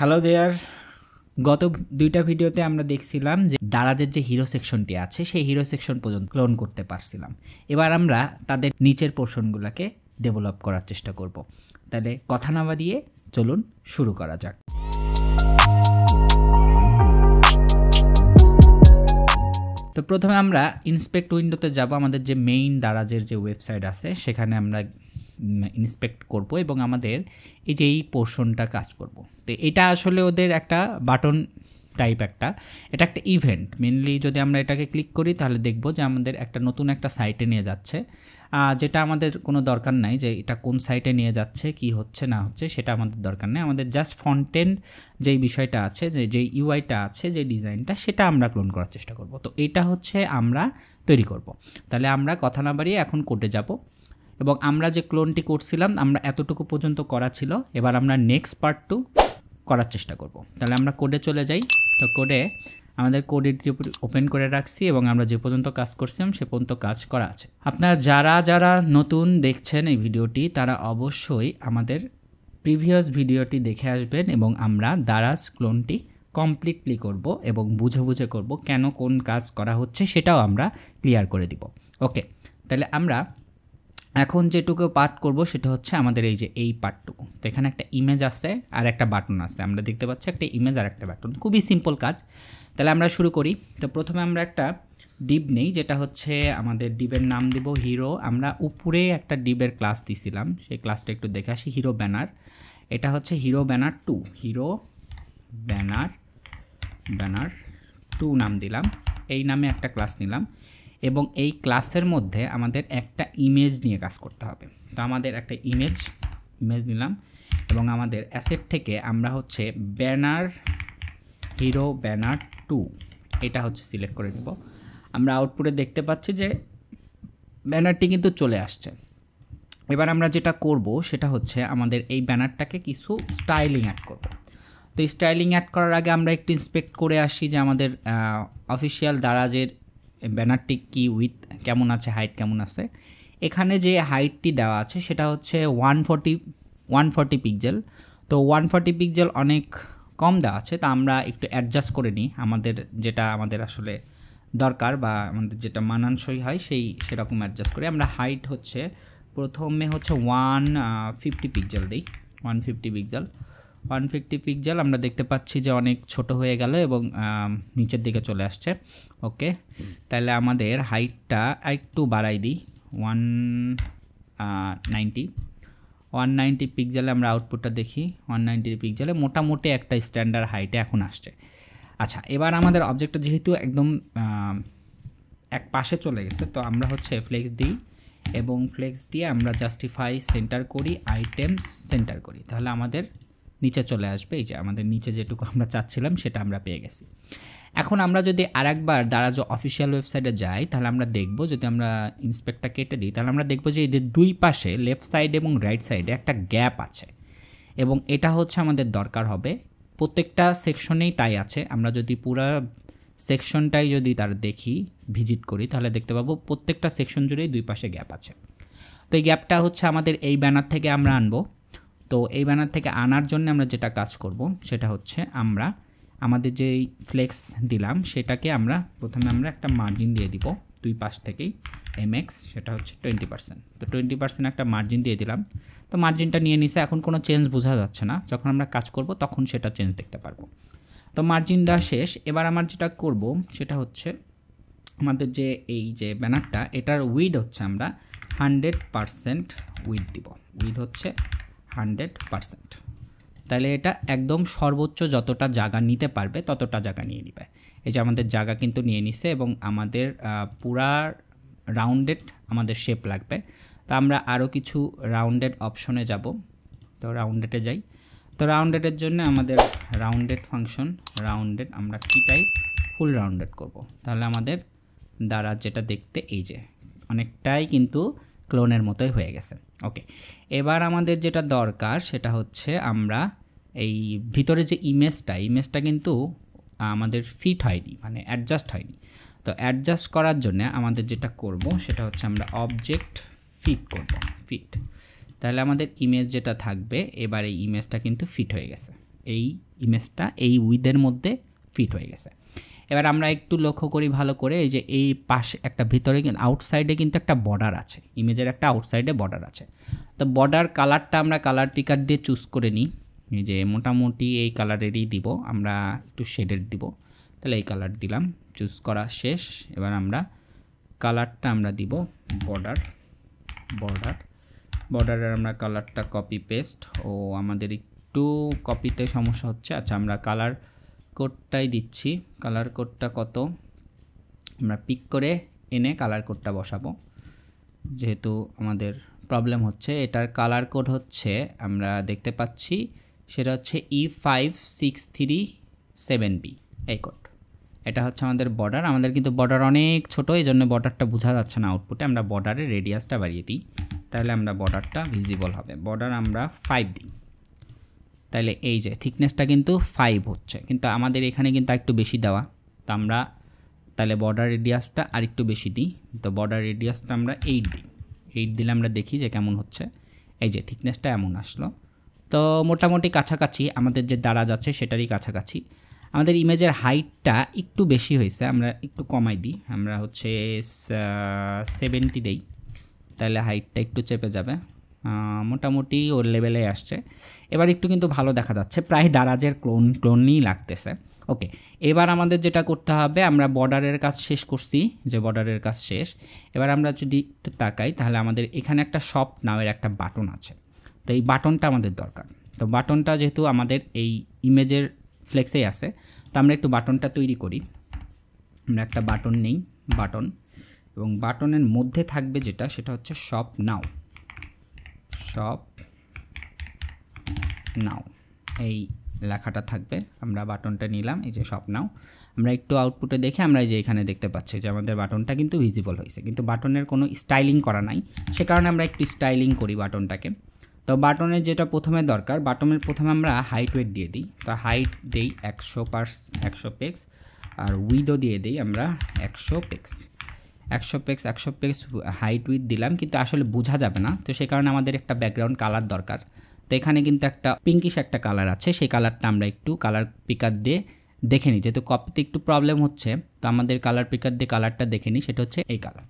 Hello দেয়ার। গত দুইটা ভিডিওতে আমরা দেখছিলাম যে দারাজের যে হিরো সেকশনটি আছে সেই হিরো সেকশন পর্যন্ত ক্লোন করতে পারছিলাম। এবার আমরা তাদের নিচের পোর্শনগুলোকে ডেভেলপ করার চেষ্টা করব। তাহলে কথা না বাড়িয়ে চলুন শুরু করা যাক। তো প্রথমে আমরা ইন্সপেক্ট উইন্ডোতে যাব। আমাদের যে মেইন দারাজের যে ওয়েবসাইট আছে সেখানে আমরা ইন্সপেক্ট করব এবং আমাদের এই যে এই পোর্শনটা কাজ করব। তো এটা আসলে ওদের একটা বাটন টাইপ এটা একটা ইভেন্ট। মেনলি যদি আমরা এটাকে ক্লিক করি তাহলে দেখব যে আমাদের একটা নতুন একটা সাইটে নিয়ে যাচ্ছে, যেটা আমাদের কোনো দরকার নাই যে এটা কোন সাইটে নিয়ে যাচ্ছে, কি হচ্ছে না হচ্ছে সেটা আমাদের দরকার নেই। আমাদের জাস্ট ফ্রন্ট এন্ড যেই বিষয়টা আছে, যে ইউআইটা আছে, যে ডিজাইনটা, সেটা আমরা ক্লোন করার চেষ্টা করব। তো এটা হচ্ছে আমরা তৈরি করব। তাহলে আমরা কথা না বাড়িয়ে এখন কোডে যাব এবং আমরা যে ক্লোনটি করছিলাম আমরা এতটুকু পর্যন্ত করা ছিল। এবার আমরা নেক্সট পার্ট 2 করার চেষ্টা করব। তাহলে আমরা কোডে চলে যাই। তো কোডে আমাদের কোডটি ওপেন করে রাখছি এবং আমরা যে পর্যন্ত কাজ করছিলাম সে পর্যন্ত কাজ করা আছে। আপনারা যারা নতুন দেখছেন এই ভিডিওটি তারা অবশ্যই আমাদের প্রিভিয়াস ভিডিওটি দেখে আসবেন এবং আমরা দারাজ ক্লোনটি কমপ্লিটলি করব এবং বুঝে করব, কেন কোন কাজ করা হচ্ছে সেটাও আমরা ক্লিয়ার করে দিব। ওকে, তাহলে আমরা এখন যেটুকু পার্ট করব সেটা হচ্ছে আমাদের এই যে এই পার্টটুকু। তো এখানে একটা ইমেজ আছে আর একটা বাটন আছে, আমরা দেখতে পাচ্ছি একটা ইমেজ আর একটা বাটন। খুবই সিম্পল কাজ। তাহলে আমরা শুরু করি। তো প্রথমে আমরা একটা ডিভ নেই, যেটা হচ্ছে আমাদের ডিভের নাম দিব হিরো। আমরা উপরে একটা ডিভের ক্লাস দিছিলাম, সেই ক্লাসটা একটু দেখে আসি। হিরো ব্যানার, এটা হচ্ছে হিরো ব্যানার 2, হিরো ব্যানার 2 নাম দিলাম। এই নামে একটা ক্লাস নিলাম এবং এই ক্লাসের মধ্যে আমাদের একটা ইমেজ নিয়ে কাজ করতে হবে। তো আমাদের একটা ইমেজ নিলাম এবং আমাদের অ্যাসেট থেকে আমরা হচ্ছে ব্যানার হিরো ব্যানার 2 এটা হচ্ছে সিলেক্ট করে নেব। আমরা আউটপুটে দেখতে পাচ্ছি যে ব্যানারটি কিন্তু চলে আসছে। এবার আমরা যেটা করব সেটা হচ্ছে আমাদের এই ব্যানারটাকে কিছু স্টাইলিং অ্যাড করব। তো স্টাইলিং অ্যাড করার আগে আমরা একটু ইন্সপেক্ট করে আসি যে আমাদের অফিসিয়াল দারাজের ব্যানারটি কি উইথ কেমন আছে, হাইট কেমন আছে। এখানে যে হাইটটি দেওয়া আছে সেটা হচ্ছে 140 পিক্সেল। তো 140 পিক্সেল অনেক কম দেওয়া আছে, তা আমরা একটু অ্যাডজাস্ট করে নিই। যেটা আমাদের আসলে দরকার বা আমাদের যেটা মানানসই হয় সেরকম অ্যাডজাস্ট করে আমরা হাইট হচ্ছে প্রথমে হচ্ছে 150 পিক্সেল দিই। 150 পিক্সেল আমরা দেখতে পাচ্ছি যে অনেক ছোট হয়ে গেল এবং নিচের দিকে চলে আসছে। ওকে, তাহলে আমাদের হাইটটা একটু বাড়াই দিই, 190 পিক্সেলে আমরা আউটপুটটা দেখি। 190 পিক্সেলে মোটামুটি একটা স্ট্যান্ডার্ড হাইটে এখন আসছে। আচ্ছা, এবার আমাদের অবজেক্টটা যেহেতু একদম এক পাশে চলে গেছে, তো আমরা হচ্ছে ফ্লেক্স দিই এবং ফ্লেক্স দিয়ে আমরা জাস্টিফাই সেন্টার করি, আইটেমস সেন্টার করি। তাহলে আমাদের নিচে চলে আসবে। এই যে আমাদের নিচে যেটুকু আমরা চাচ্ছিলাম সেটা আমরা পেয়ে গেছি। এখন আমরা যদি আরেকবার দারাজ অফিসিয়াল ওয়েবসাইটে যাই তাহলে আমরা দেখব, যদি আমরা ইন্সপেক্টটা কেটে দিই তাহলে আমরা দেখব যে এদের দুই পাশে লেফট সাইড এবং রাইট সাইডে একটা গ্যাপ আছে এবং এটা হচ্ছে আমাদের দরকার হবে। প্রত্যেকটা সেকশনেই তাই আছে। আমরা যদি পুরো সেকশনটাই যদি দেখি, ভিজিট করি, তাহলে দেখতে পাবো প্রত্যেকটা সেকশন জুড়েই দুই পাশে গ্যাপ আছে। তো এই গ্যাপটা হচ্ছে আমাদের এই ব্যানার থেকে আমরা আনবো। তো এই ব্যানার থেকে আনার জন্য আমরা যেটা কাজ করব সেটা হচ্ছে আমাদের যেই ফ্লেক্স দিলাম সেটাকে প্রথমে আমরা একটা মার্জিন দিয়ে দিব দুই পাশ থেকেই, এমএক্স, সেটা হচ্ছে 20%। তো 20% একটা মার্জিন দিয়ে দিলাম। তো মার্জিনটা নিয়ে নিছে, এখন কোনো চেঞ্জ বোঝা যাচ্ছে না। যখন আমরা কাজ করব তখন সেটা চেঞ্জ দেখতে পারবো। তো মার্জিন দেওয়া শেষ। এবার আমার যেটা করব সেটা হচ্ছে আমাদের যে এই যে ব্যানারটা, এটার উইড হচ্ছে আমরা 100% উইড দিব। উইড হচ্ছে 100%। তাহলে এটা একদম সর্বোচ্চ যতটা জায়গা নিতে পারবে ততটা জায়গা নিয়ে নিবে। এই যে আমাদের জায়গা কিন্তু নিয়ে নিছে এবং আমাদের পুরা রাউন্ডেড আমাদের শেপ লাগবে। তো আমরা আরও কিছু রাউন্ডেড অপশনে যাব। তো রাউন্ডেডে যাই। তো রাউন্ডেডের জন্য আমাদের রাউন্ডেড ফাংশন, রাউন্ডেড আমরা কি টাইপ ফুল রাউন্ডেড করব। তাহলে আমাদের দ্বারা যেটা দেখতে এই যে অনেকটাই কিন্তু ক্লোনের মতোই হয়ে গেছে। ওকে, এবার আমাদের যেটা দরকার সেটা হচ্ছে আমরা এই ভিতরে যে ইমেজটা কিন্তু আমাদের ফিট হয়নি, মানে অ্যাডজাস্ট হয়নি। তো অ্যাডজাস্ট করার জন্য আমাদের যেটা করব সেটা হচ্ছে আমরা অবজেক্ট ফিট করব। ফিট, তাহলে আমাদের ইমেজ যেটা থাকবে এবার এই ইমেজটা কিন্তু ফিট হয়ে গেছে। এই ইমেজটা এই উইথের মধ্যে ফিট হয়ে গেছে। এবার আমরা একটু লক্ষ্য করি ভালো করে, এই যে এই পাশে একটা ভিতরে আউটসাইডে কিন্তু একটা বর্ডার আছে, ইমেজের একটা আউটসাইডে বর্ডার আছে। তো বর্ডার কালারটা আমরা কালার পিকার দিয়ে চুজ করে নিই, এই যে মোটামুটি এই কালারেরই দিব, আমরা একটু শেডের দিব, তাহলে এই কালার দিলাম, চুজ করা শেষ। এবার আমরা কালারটা আমরা দিব বর্ডার, বর্ডারের আমরা কালারটা কপি পেস্ট, ও আমাদের একটু কপিতে সমস্যা হচ্ছে। আচ্ছা, আমরা কালার কোডটাই দিচ্ছি, কালার কোডটা কত আমরা পিক করে এনে কালার কোডটা বসাবো, যেহেতু আমাদের প্রবলেম হচ্ছে। এটার কালার কোড হচ্ছে আমরা দেখতে পাচ্ছি, সেটা হচ্ছে E5637B, এই কোড। এটা হচ্ছে আমাদের বর্ডার। আমাদের কিন্তু বর্ডার অনেক ছোট, এই জন্য বর্ডারটা বোঝা যাচ্ছে না আউটপুটে। আমরা বর্ডারের রেডিয়াসটা বাড়িয়ে দিই, তাহলে আমরা বর্ডারটা ভিজিবল হবে। বর্ডার আমরা 5 দিই, তাহলে এই যে থিকনেসটা কিন্তু 5 হচ্ছে, কিন্তু আমাদের এখানে কিন্তু একটু বেশি দেওয়া, তো আমরা তাহলে বর্ডার রেডিয়াসটা আর একটু বেশি দিই। তো বর্ডার রেডিয়াসটা আমরা 8 দিই, 8 দিলে আমরা দেখি যে কেমন হচ্ছে। এই যে থিকনেসটা এমন আসলো, তো মোটামুটি কাছাকাছি আমাদের যে দারাজ আছে সেটারই কাছাকাছি। আমাদের ইমেজের হাইটটা একটু বেশি হয়েছে, আমরা একটু কমাই দিই, আমরা হচ্ছে 70 দেই, তাহলে হাইটটা একটু চেপে যাবে, মোটামুটি ওর লেভেলে আসছে। এবার একটু কিন্তু ভালো দেখা যাচ্ছে, প্রায় দারাজের ক্লোনই লাগতেছে। ওকে, এবার আমাদের যেটা করতে হবে, আমরা বর্ডারের কাজ শেষ করছি, যে বর্ডারের কাজ শেষ। এবার আমরা যদি একটু তাকাই, তাহলে আমাদের এখানে একটা শপ নামের একটা বাটন আছে, তো এই বাটনটা আমাদের দরকার। তো বাটনটা যেহেতু আমাদের এই ইমেজের ফ্লেক্সেই আছে, তো আমরা একটু বাটনটা তৈরি করি। আমরা একটা বাটন নেই, বাটন, এবং বাটনের মধ্যে থাকবে যেটা, সেটা হচ্ছে শপ নাও, শপ নাও এই লেখাটা থাকবে। আমরা বাটনটা নিলাম, এই যে শপ নাও। আমরা একটু আউটপুটে দেখে আমরা এই যে এখানে দেখতে পাচ্ছি যে আমাদের বাটনটা কিন্তু ভিজিবল হয়েছে, কিন্তু বাটনের কোনো স্টাইলিং করা নাই, সে কারণে আমরা একটু স্টাইলিং করি বাটনটাকে। তো বাটনের যেটা প্রথমে দরকার, বাটনের প্রথমে আমরা হাইট ওয়েট দিয়ে দিই, তো হাইট দিই 100 পিক্স, আর উইথও দিয়ে দিই আমরা 100 পিক্স, 100 পিক্স হাইট উইথ দিলাম, কিন্তু আসলে বোঝা যাবে না, তো সেই কারণে আমাদের একটা ব্যাকগ্রাউন্ড কালার দরকার। তো এখানে কিন্তু একটা পিঙ্কিশ একটা কালার আছে, সেই কালারটা আমরা একটু কালার পিকার দিয়ে দেখে নিই, যেহেতু কপিতে একটু প্রবলেম হচ্ছে, তো আমাদের কালার পিকার দিয়ে কালারটা দেখে নিই, সেটা হচ্ছে এই কালার।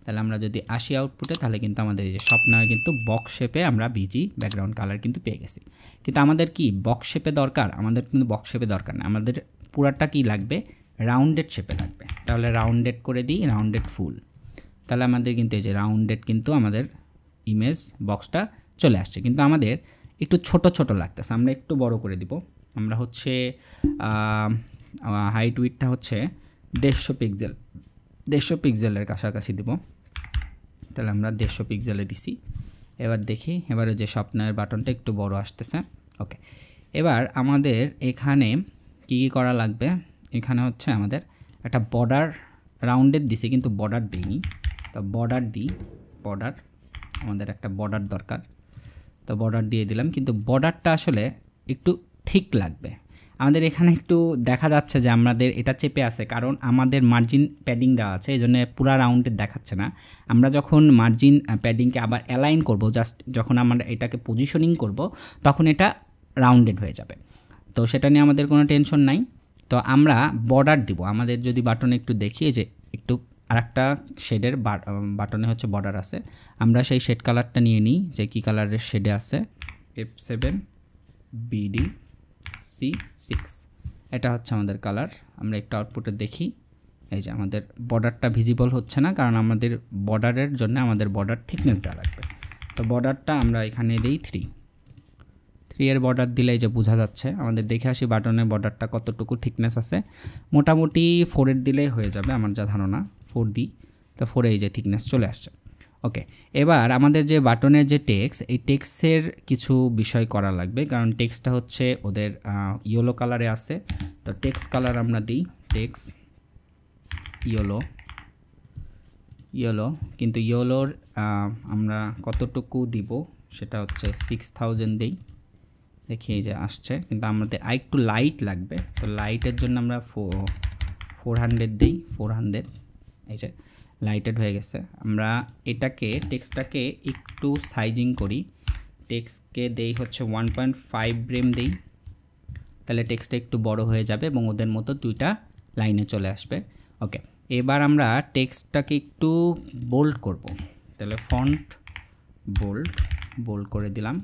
তাহলে আমরা যদি আসি আউটপুটে, তাহলে কিন্তু আমাদের এই যে স্বপ্নায় কিন্তু বক্স শেপে আমরা বিজি ব্যাকগ্রাউন্ড কালার কিন্তু পেয়ে গেছি। কিন্তু আমাদের কি বক্স শেপে দরকার? আমাদের কিন্তু বক্স শেপে দরকার না, আমাদের পুরাটা কি লাগবে, রাউন্ডেড শেপে লাগবে। তাহলে রাউন্ডেড করে দিই, রাউন্ডেড ফুল। তাহলে আমাদের কিন্তু এই যে রাউন্ডেড কিন্তু আমাদের ইমেজ বক্সটা চলে আসছে, কিন্তু আমাদের একটু ছোট ছোট লাগতেছে, আমরা একটু বড় করে দিব। আমরা হচ্ছে হাইট উইডটা হচ্ছে 150 পিক্সেল, 150 পিক্সেলের কাছাকাছি দিব। তাহলে আমরা 150 পিক্সেলে দিছি। এবার দেখি, এবারে যে স্বপ্নের বাটনটা একটু বড় আসতেছে। ওকে, এবার আমাদের এখানে কি কি করা লাগবে, এখানে হচ্ছে আমাদের একটা বর্ডার রাউন্ডেড দিছি, কিন্তু বর্ডার দিইনি, তো বর্ডার দিই, বর্ডার আমাদের একটা বর্ডার দরকার, তো বর্ডার দিয়ে দিলাম, কিন্তু বর্ডারটা আসলে একটু ঠিক লাগবে। আমাদের এখানে একটু দেখা যাচ্ছে যে আমাদের এটা চেপে আছে, কারণ আমাদের মার্জিন প্যাডিং দেওয়া আছে, এই জন্য পুরা রাউন্ডেড দেখাচ্ছে না। আমরা যখন মার্জিন প্যাডিংকে আবার অ্যালাইন করব, জাস্ট যখন আমরা এটাকে পজিশনিং করব, তখন এটা রাউন্ডেড হয়ে যাবে। তো সেটা নিয়ে আমাদের কোনো টেনশন নাই। তো আমরা বর্ডার দিব, আমাদের যদি বাটনে একটু দেখি যে একটু আরেকটা শেডের বাটনে হচ্ছে বর্ডার আছে, আমরা সেই শেড কালারটা নিয়ে নিই, যে কী কালারের শেডে আছে, F7BD-C6, এটা হচ্ছে আমাদের কালার। আমরা একটু আউটপুটে দেখি, এই যে আমাদের বর্ডারটা ভিজিবল হচ্ছে না, কারণ আমাদের বর্ডারের জন্য আমাদের বর্ডার থিকনেসটা লাগবে। তো বর্ডারটা আমরা এখানে দিই 3 এর বর্ডার দিলে যে বোঝা যাচ্ছে। আমাদের দেখে আসি বাটনের বর্ডারটা কতটুকু থিকনেস আছে, মোটামুটি 4 এর দিলেই হয়ে যাবে আমার যা ধারণা, 4 দিই, তো 4 এই যে থিকনেস চলে আসছে। ওকে, এবার আমাদের যে বাটনের যে টেক্সট, এই টেক্সটের কিছু বিষয় করা লাগবে, কারণ টেক্সটটা হচ্ছে ওদের ইয়েলো কালারে আছে। তো টেক্সট কালার আমরা দিই টেক্সট ইয়েলো, কিন্তু ইয়েলোর আমরা কতটুকু দিব সেটা হচ্ছে 6000 দিই, দেখি এই যে আসছে, কিন্তু আমাদের আরেকটু লাইট লাগবে। তো লাইটের জন্য আমরা 400 দিই, 400, এই যে লাইটেড হয়ে গেছে। আমরা এটাকে টেক্সটটাকে একটু সাইজিং করি, টেক্সটকে দেই হচ্ছে 1.5 রেম দিই, তাহলে টেক্সটটা একটু বড় হয়ে যাবে এবং ওদের মতো দুইটা লাইনে চলে আসবে। ওকে, এবার আমরা টেক্সটটাকে একটু বোল্ড করব। তাহলে ফন্ট বোল্ড করে দিলাম,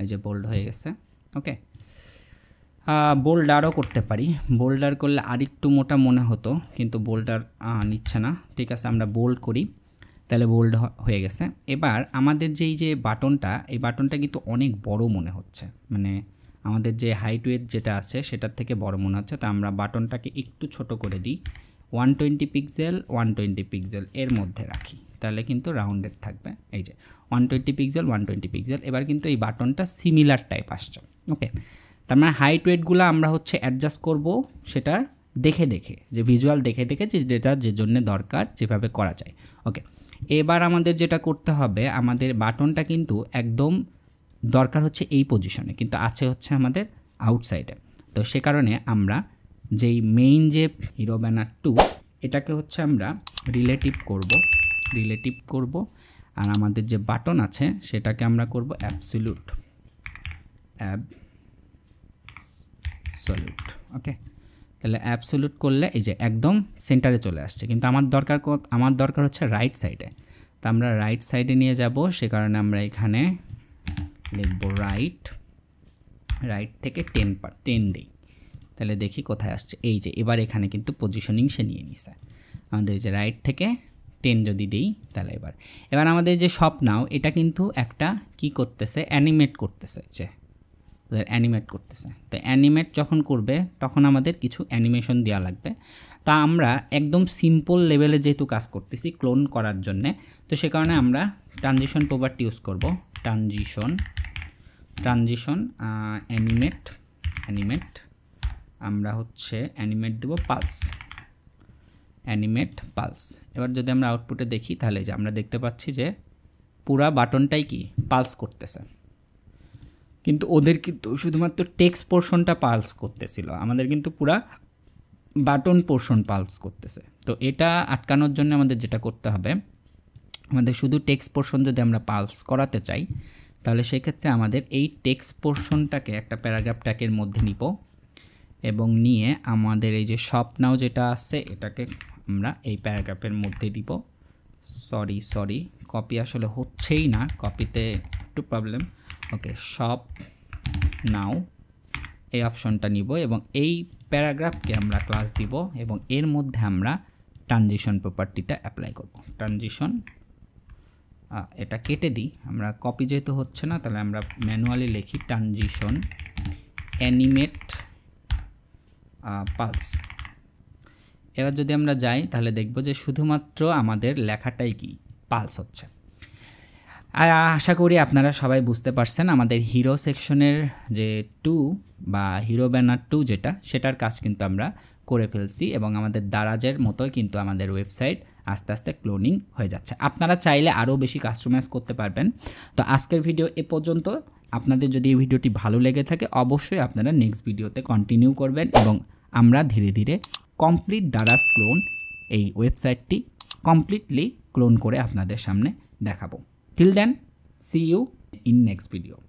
এই যে বোল্ড হয়ে গেছে। ওকে, বোল্ডারও করতে পারি, বোল্ডার করলে আরেকটু মোটা মনে হতো, কিন্তু বোল্ডার নিচ্ছে না। ঠিক আছে, আমরা বোল্ড করি, তাহলে বোল্ড হয়ে গেছে। এবার আমাদের যেই যে বাটনটা, এই বাটনটা কিন্তু অনেক বড় মনে হচ্ছে, মানে আমাদের যে হাইট ওয়েট যেটা আছে সেটার থেকে বড় মনে হচ্ছে। তা আমরা বাটনটাকে একটু ছোট করে দিই, 120 পিক্সেল 120 পিক্সেল এর মধ্যে রাখি, তাহলে কিন্তু রাউন্ডেড থাকবে। এই যে 120 পিক্সেল 120 পিক্সেল। এবার কিন্তু এই বাটনটা সিমিলার টাইপ আসছে। ওকে, তার মানে হাইট ওয়েটগুলো আমরা হচ্ছে অ্যাডজাস্ট করব সেটার দেখে দেখে, যে ভিজুয়াল দেখে দেখে যে যেটা যে জন্য দরকার যেভাবে করা যায়। ওকে, এবার আমাদের যেটা করতে হবে, আমাদের বাটনটা কিন্তু একদম দরকার হচ্ছে এই পজিশনে, কিন্তু আছে হচ্ছে আমাদের আউটসাইডে। তো সে কারণে আমরা যেই মেইন যে হিরো ব্যানার 2 এটাকে হচ্ছে আমরা রিলেটিভ করব, আর আমাদের যে বাটন আছে সেটাকে আমরা করব অ্যাবসলিউট। ওকে, তাহলে অ্যাবসলিউট করলে এই যে একদম সেন্টারে চলে আসছে, কিন্তু আমার দরকার হচ্ছে রাইট সাইডে। তো আমরা রাইট সাইডে নিয়ে যাব, সে কারণে আমরা এখানে লিখব রাইট থেকে 10 দিই, তাহলে দেখি কোথায় আসছে। এই যে এবার এখানে কিন্তু পজিশনিং সে নিয়ে নিছে আমাদের, যে রাইট থেকে 10 যদি দিই, তাহলে এবার আমাদের যে শপ নাও এটা কিন্তু একটা কি করতেছে, অ্যানিমেট করতেছে, যে অ্যানিমেট করতেছে। তো অ্যানিমেট যখন করবে তখন আমাদের কিছু অ্যানিমেশন দেওয়া লাগবে। তা আমরা একদম সিম্পল লেভেলে যেহেতু কাজ করতেছি ক্লোন করার জন্যে, তো সে কারণে আমরা ট্রানজিশন প্রপার্টি ইউজ করব। ট্রানজিশন অ্যানিমেট আমরা হচ্ছে অ্যানিমেট দেব পালস। এবার যদি আমরা আউটপুটে দেখি, তাহলে যে আমরা দেখতে পাচ্ছি যে পুরা বাটনটাই কি পালস করতেছে, কিন্তু ওদের কিন্তু শুধুমাত্র টেক্সট পোর্শনটা পালস করতেছিল, আমাদের কিন্তু পুরা বাটন পোর্শন পালস করতেছে। তো এটা আটকানোর জন্য আমাদের যেটা করতে হবে, আমাদের শুধু টেক্সট পোর্শন যদি আমরা পালস করাতে চাই, তাহলে সেক্ষেত্রে আমাদের এই টেক্সট পোর্শনটাকে একটা প্যারাগ্রাফ ট্যাগের মধ্যে নিব, এবং নিয়ে আমাদের এই যে শপ নাও যেটা আছে এটাকে আমরা এই প্যারাগ্রাফের মধ্যে দিব। সরি কপি আসলে হচ্ছেই না, কপিতে একটু প্রবলেম। ওকে, শপ নাও এই অপশনটা নিব এবং এই প্যারাগ্রাফকে আমরা ক্লাস দিব, এবং এর মধ্যে আমরা ট্রানজিশন প্রপার্টিটা অ্যাপ্লাই করব। ট্রানজিশন এটা কেটে দিই, আমরা কপি যেহেতু হচ্ছে না, তাহলে আমরা ম্যানুয়ালি লিখি ট্রানজিশন অ্যানিমেট পালস। এবার যদি আমরা যাই, তাহলে দেখব যে শুধুমাত্র আমাদের লেখাটাই কি পালস হচ্ছে। আশা করি আপনারা সবাই বুঝতে পারছেন আমাদের হিরো সেকশনের যে 2 বা হিরো ব্যানার 2 যেটা, সেটার কাজ কিন্তু আমরা করে ফেলছি, এবং আমাদের দারাজের মতোই কিন্তু আমাদের ওয়েবসাইট আস্তে আস্তে ক্লোনিং হয়ে যাচ্ছে। আপনারা চাইলে আরও বেশি কাস্টমাইজ করতে পারবেন। তো আজকের ভিডিও এ পর্যন্ত। আপনাদের যদি এই ভিডিওটি ভালো লেগে থাকে, অবশ্যই আপনারা নেক্সট ভিডিওতে কন্টিনিউ করবেন, এবং আমরা ধীরে ধীরে কমপ্লিট দারাজ ক্লোন এই ওয়েবসাইটটি কমপ্লিটলি ক্লোন করে আপনাদের সামনে দেখাবো। Till then, see you in next video.